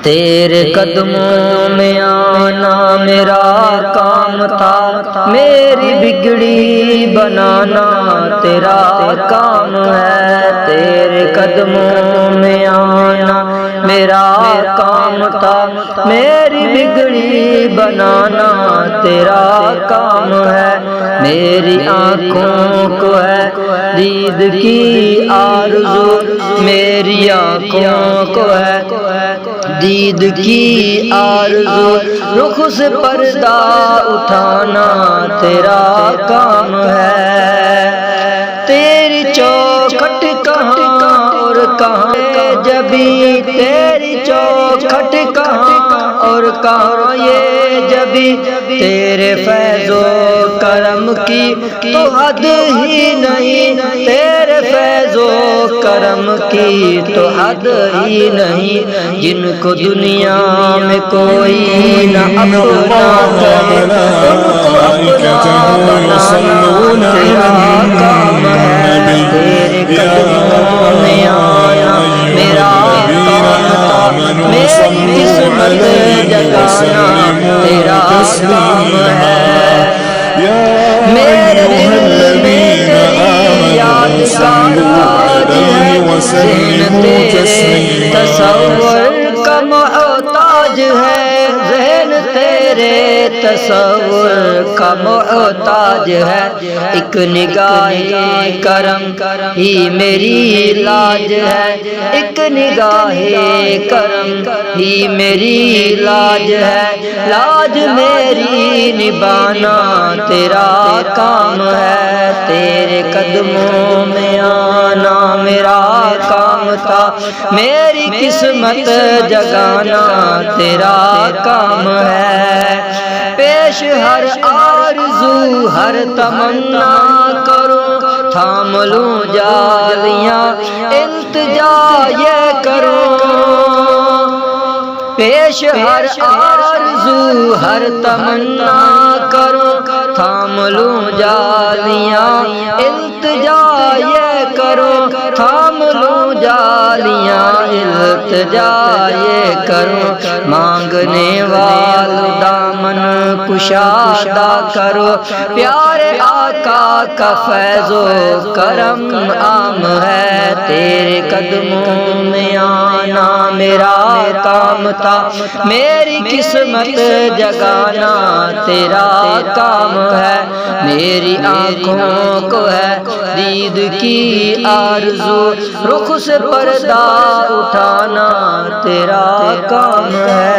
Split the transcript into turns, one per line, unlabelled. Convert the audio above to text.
تیرے قدموں میں آنا میرا کام تھا، میری بگڑی بنانا تیرا کام ہے۔ تیرے قدموں میں آنا میرا کام تھا، میری بگڑی بنانا تیرا کام ہے۔ میری آنکھوں کو ہے دید کی آرزو، میری آنکھوں کو ہے دید کی آرزو، رخ سے پردہ اٹھانا تیرا کام ہے۔ تیری چوکھٹ کہاں اور کہاں جبی، تیری چوکھٹ کہاں اور کہاں یہ جبی، تیرے فیض و کرم کی تو حد ہی نہیں، تیرے فیض و کرم کی تو حد ہی نہیں، جن کو دنیا میں کوئی نہ اپنا کہے ان کو اپنا بنانا تیرا کام ہے۔ تیرے قدموں میں آنا میرا کام تھا، میری قسمت جگانا تیرا کام ہے۔ میرے دل میں تیری یاد کا راج ہے، ذہن تیرے تصور کا محتاج ہے، ذہن تیرے تصور کا محتاج ہے۔ ایک نگاہ کرم ہی میری لاج ہے، ایک نگاہ کرم ہی میری لاج ہے، لاج میری نبھانا تیرا کام ہے۔ تیرے قدموں میں آنا میرا کام تھا، میری قسمت جگانا تیرا کام ہے۔ پیش ہر آرزو ہر تمنا کروں، تھام لوں جالیاں التجا یہ کروں، پیش ہر آرزو ہر تمنا کروں، تھام لوں جالیاں التجا یہ کروں، تھام لوں جالیاں التجا یہ کروں۔ مانگنے والو دامن کشادہ کرو، پیارے آقا کا فیض و کرم عام ہے۔ تیرے قدموں میں آنا میرا کام تھا، میری قسمت جگانا تیرا کام ہے۔ میری آنکھوں کو ہے دید کی آرزو، رخ سے پردہ اٹھانا تیرا کام ہے۔